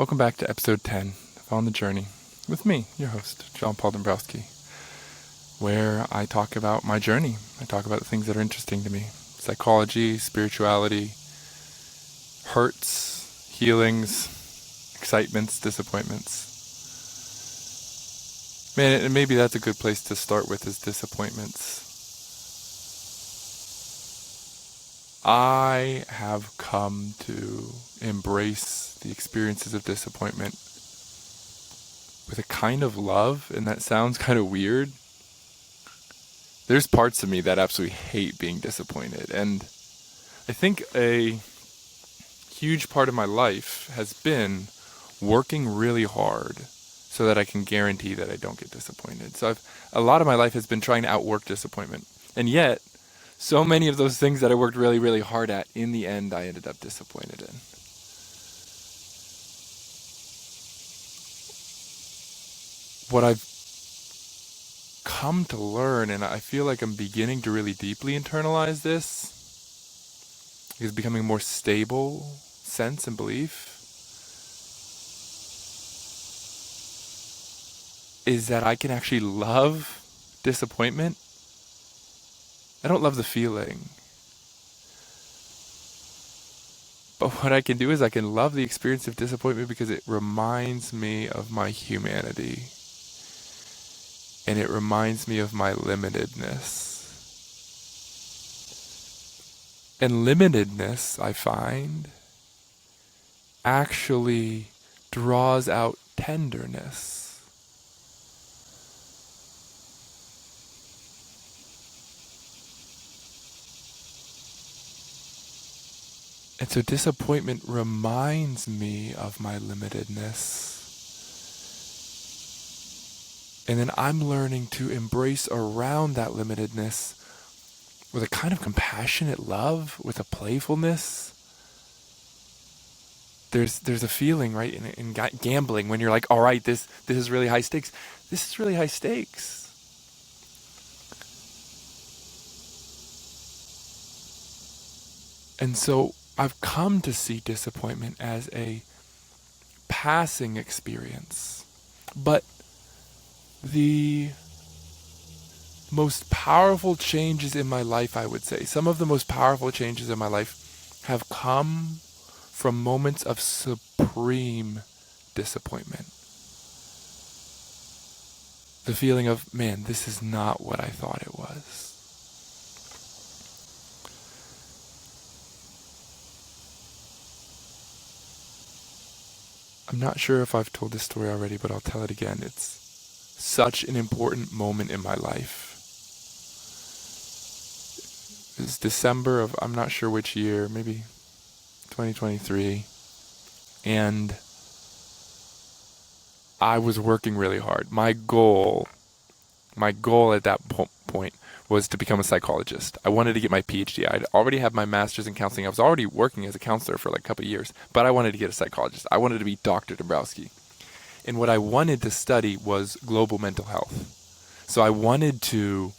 Welcome back to episode 10 of On the Journey with me, your host, John Paul Dombrowski, where I talk about my journey. I talk about the things that are interesting to me. Psychology, spirituality, hurts, healings, excitements, disappointments. Man, and maybe that's a good place to start with, is disappointments. I have come to embrace the experiences of disappointment with a kind of love, and that sounds kind of weird. There's parts of me that absolutely hate being disappointed, and I think a huge part of my life has been working really hard so that I can guarantee that I don't get disappointed. So a lot of my life has been trying to outwork disappointment, and yet so many of those things that I worked really, really hard at, in the end, I ended up disappointed in. What I've come to learn, and I feel like I'm beginning to really deeply internalize this, is becoming a more stable sense and belief, is that I can actually love disappointment. I don't love the feeling. But what I can do is I can love the experience of disappointment because it reminds me of my humanity. And it reminds me of my limitedness. And limitedness, I find, actually draws out tenderness. And so disappointment reminds me of my limitedness. And then I'm learning to embrace around that limitedness with a kind of compassionate love, with a playfulness. There's a feeling, right, in gambling, when you're like, all right, this is really high stakes. This is really high stakes. And so I've come to see disappointment as a passing experience. But the most powerful changes in my life, I would say, some of the most powerful changes in my life have come from moments of supreme disappointment. The feeling of, man, this is not what I thought it was. I'm not sure if I've told this story already, but I'll tell it again. It's such an important moment in my life. It's December of, I'm not sure which year, maybe 2023. And I was working really hard. My goal at that point was to become a psychologist. I wanted to get my PhD. I'd already had my master's in counseling. I was already working as a counselor for like a couple of years, but I wanted to get a psychologist. I wanted to be Dr. Dombrowski. And what I wanted to study was global mental health. So I wanted to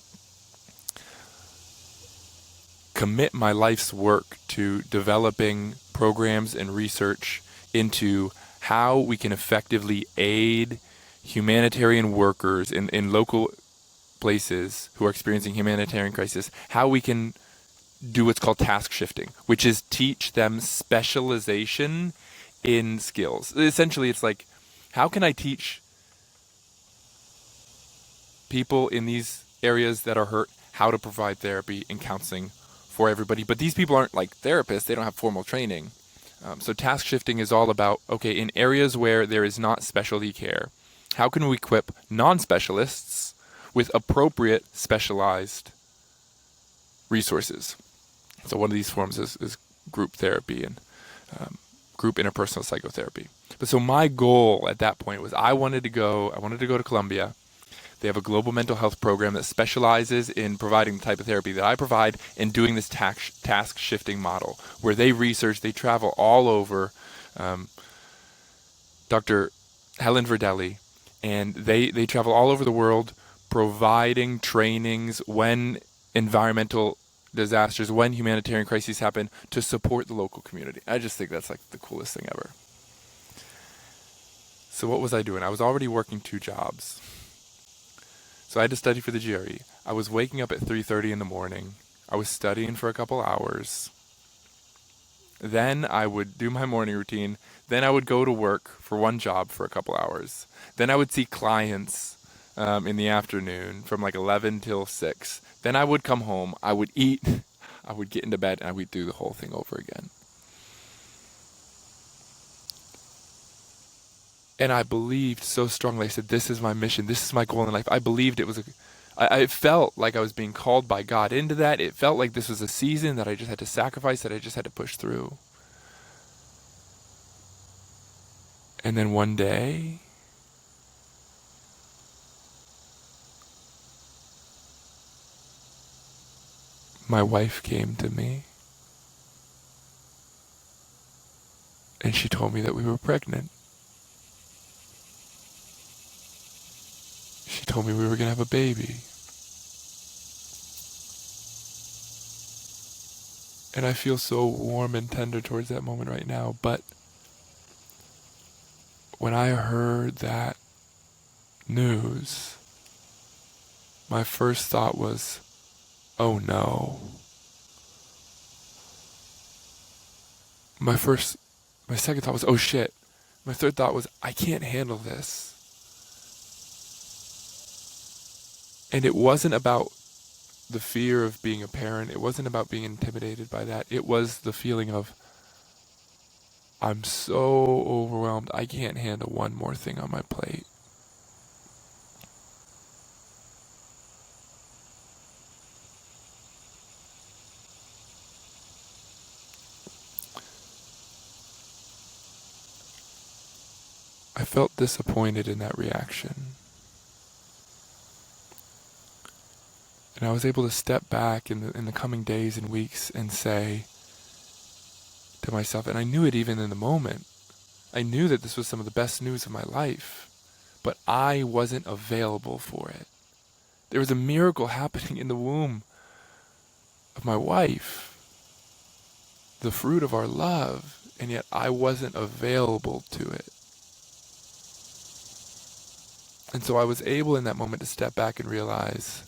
commit my life's work to developing programs and research into how we can effectively aid humanitarian workers in local places who are experiencing humanitarian crisis, how we can do what's called task shifting, which is teach them specialization in skills. Essentially, it's like, how can I teach people in these areas that are hurt how to provide therapy and counseling for everybody? But these people aren't like therapists. They don't have formal training. So task shifting is all about, okay, in areas where there is not specialty care, how can we equip non-specialists with appropriate specialized resources? So one of these forms is group therapy and group interpersonal psychotherapy. But so my goal at that point was I wanted to go to Colombia. They have a global mental health program that specializes in providing the type of therapy that I provide and doing this task shifting model where they research, they travel all over. Dr. Helen Verdelli, and they travel all over the world providing trainings when environmental disasters, when humanitarian crises happen, to support the local community. I just think that's like the coolest thing ever. So what was I doing? I was already working 2 jobs. So I had to study for the GRE. I was waking up at 3:30 in the morning. I was studying for a couple hours. Then I would do my morning routine. Then I would go to work for one job for a couple hours. Then I would see clients in the afternoon from like 11 till 6. Then I would come home. I would eat. I would get into bed and I would do the whole thing over again. And I believed so strongly. I said, this is my mission. This is my goal in life. I believed it was I felt like I was being called by God into that. It felt like this was a season that I just had to sacrifice, that I just had to push through. And then one day, my wife came to me and she told me that we were pregnant. She told me we were going to have a baby. And I feel so warm and tender towards that moment right now. But when I heard that news, my first thought was, oh no. My second thought was, oh shit. My third thought was, I can't handle this. And it wasn't about the fear of being a parent. It wasn't about being intimidated by that. It was the feeling of, I'm so overwhelmed. I can't handle one more thing on my plate. I felt disappointed in that reaction. And I was able to step back in the coming days and weeks and say to myself, and I knew it even in the moment, I knew that this was some of the best news of my life, but I wasn't available for it. There was a miracle happening in the womb of my wife, the fruit of our love, and yet I wasn't available to it. And so I was able in that moment to step back and realize,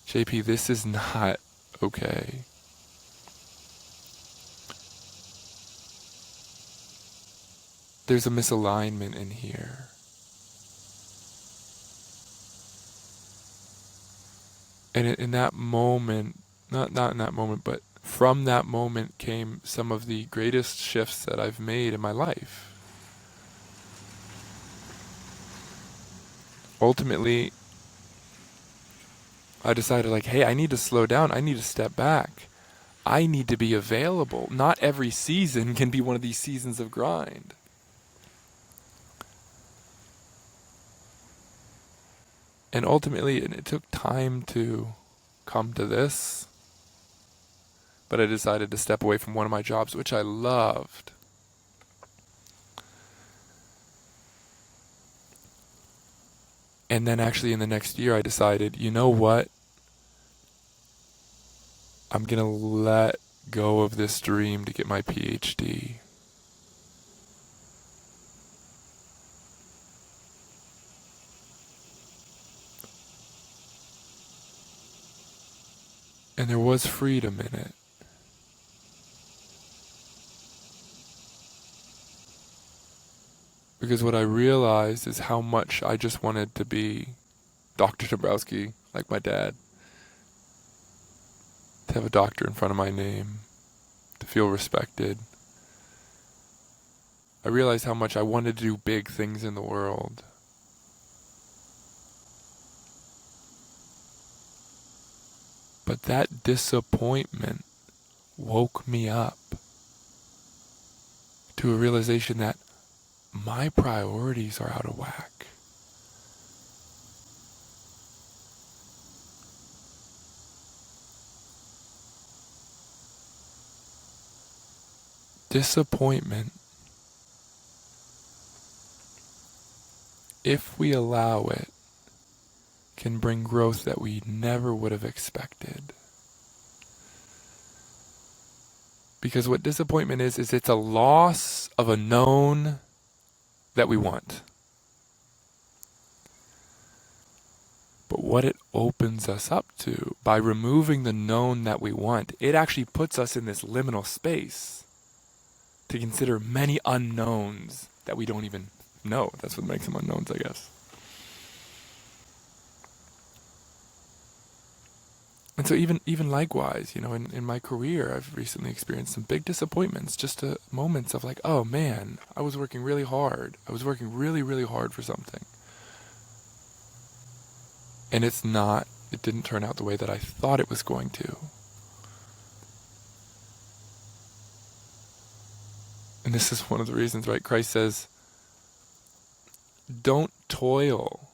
JP, this is not okay. There's a misalignment in here. And in that moment, not in that moment, but from that moment came some of the greatest shifts that I've made in my life. Ultimately, I decided like, hey, I need to slow down. I need to step back. I need to be available. Not every season can be one of these seasons of grind. And ultimately, it took time to come to this, but I decided to step away from one of my jobs, which I loved. And then actually in the next year, I decided, you know what? I'm going to let go of this dream to get my PhD. And there was freedom in it. Because what I realized is how much I just wanted to be Dr. Dombrowski, like my dad. To have a doctor in front of my name. To feel respected. I realized how much I wanted to do big things in the world. But that disappointment woke me up to a realization that my priorities are out of whack. Disappointment, if we allow it, can bring growth that we never would have expected. Because what disappointment is it's a loss of a known that we want. But what it opens us up to, by removing the known that we want, it actually puts us in this liminal space to consider many unknowns that we don't even know. That's what makes them unknowns, I guess. And so even likewise, in my career, I've recently experienced some big disappointments, just moments of like, oh man, I was working really hard. I was working really, really hard for something. And it didn't turn out the way that I thought it was going to. And this is one of the reasons, right? Christ says, don't toil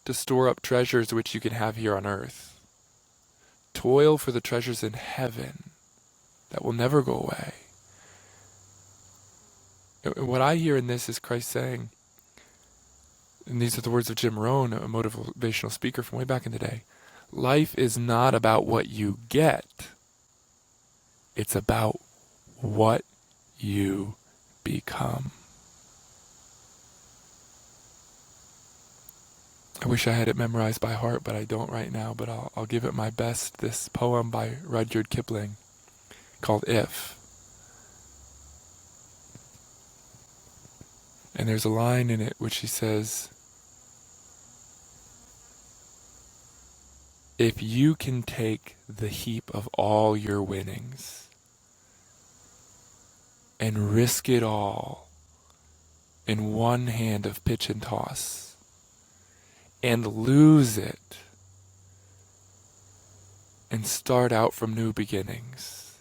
to store up treasures which you can have here on earth. Toil for the treasures in heaven that will never go away. And what I hear in this is Christ saying, and these are the words of Jim Rohn, a motivational speaker from way back in the day, life is not about what you get. It's about what you become. I wish I had it memorized by heart, but I don't right now, but I'll give it my best. This poem by Rudyard Kipling called If. And there's a line in it which he says, if you can take the heap of all your winnings and risk it all in one hand of pitch and toss, and lose it, and start out from new beginnings,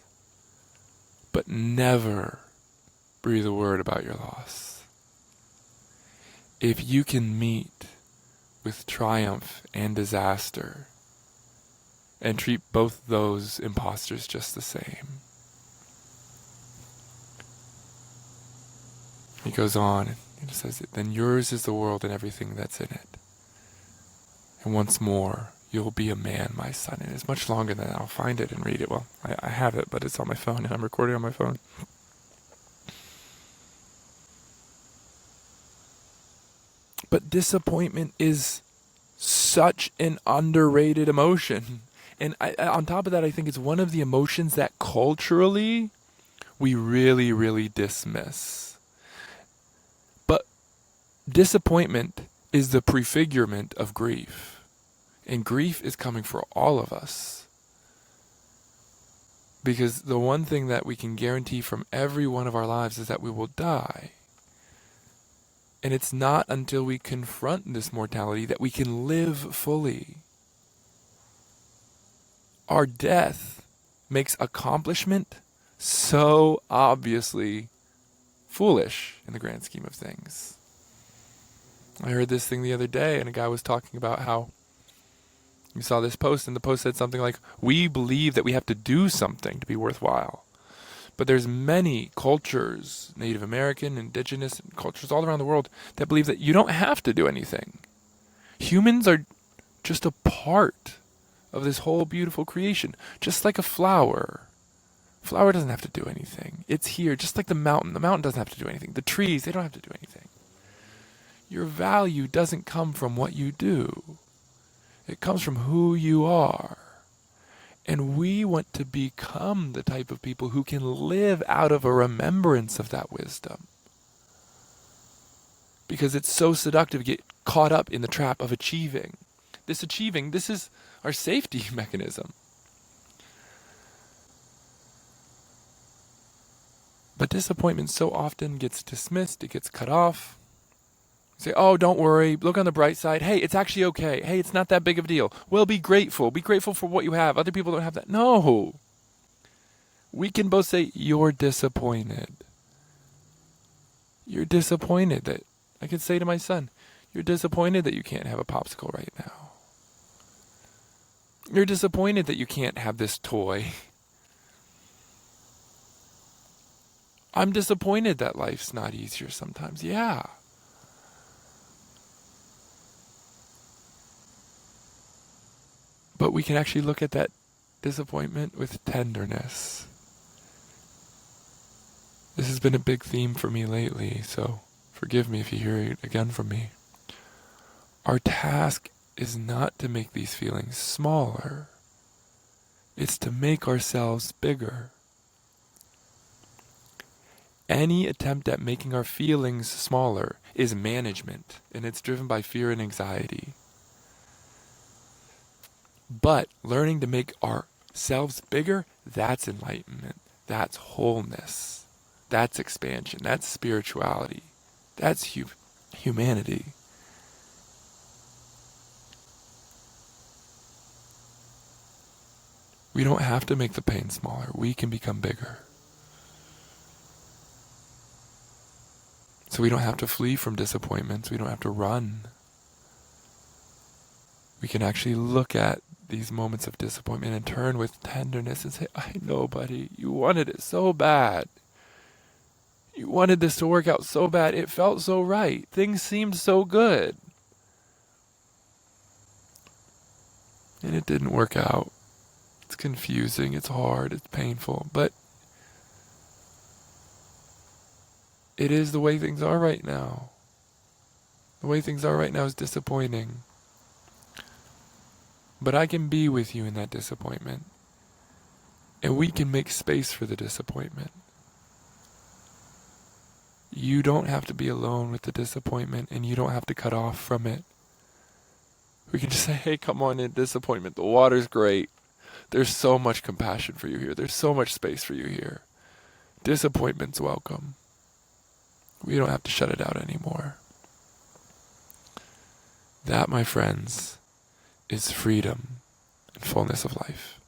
but never breathe a word about your loss. If you can meet with triumph and disaster, and treat both those imposters just the same. He goes on and says, then yours is the world and everything that's in it. And once more, you'll be a man, my son. And it's much longer than that. I'll find it and read it. Well, I have it, but it's on my phone, and I'm recording on my phone. But disappointment is such an underrated emotion. And on top of that, I think it's one of the emotions that culturally we really, really dismiss. But disappointment is the prefigurement of grief. And grief is coming for all of us. Because the one thing that we can guarantee from every one of our lives is that we will die. And it's not until we confront this mortality that we can live fully. Our death makes accomplishment so obviously foolish in the grand scheme of things. I heard this thing the other day, and a guy was talking about how he saw this post, and the post said something like, we believe that we have to do something to be worthwhile. But there's many cultures, Native American, indigenous cultures all around the world, that believe that you don't have to do anything. Humans are just a part of this whole beautiful creation, just like a flower. Flower doesn't have to do anything. It's here, just like the mountain. The mountain doesn't have to do anything. The trees, they don't have to do anything. Your value doesn't come from what you do. It comes from who you are. And we want to become the type of people who can live out of a remembrance of that wisdom. Because it's so seductive to get caught up in the trap of achieving. This is our safety mechanism. But disappointment so often gets dismissed, it gets cut off. Say, oh, don't worry, look on the bright side. Hey, it's actually okay. Hey, it's not that big of a deal. Well, be grateful. Be grateful for what you have. Other people don't have that. No. We can both say, you're disappointed. You're disappointed that, I could say to my son, you're disappointed that you can't have a popsicle right now. You're disappointed that you can't have this toy. I'm disappointed that life's not easier sometimes. Yeah. But we can actually look at that disappointment with tenderness. This has been a big theme for me lately, so forgive me if you hear it again from me. Our task is not to make these feelings smaller. It's to make ourselves bigger. Any attempt at making our feelings smaller is management, and it's driven by fear and anxiety. But learning to make ourselves bigger, that's enlightenment. That's wholeness. That's expansion. That's spirituality. That's humanity. We don't have to make the pain smaller. We can become bigger. So we don't have to flee from disappointments. We don't have to run. We can actually look at these moments of disappointment and turn with tenderness and say, I know, buddy, you wanted it so bad. You wanted this to work out so bad. It felt so right. Things seemed so good. And it didn't work out. It's confusing, it's hard, it's painful, but it is the way things are right now. The way things are right now is disappointing. But I can be with you in that disappointment. And we can make space for the disappointment. You don't have to be alone with the disappointment, and you don't have to cut off from it. We can just say, hey, come on in, disappointment. The water's great. There's so much compassion for you here. There's so much space for you here. Disappointment's welcome. We don't have to shut it out anymore. That, my friends, is freedom and fullness of life.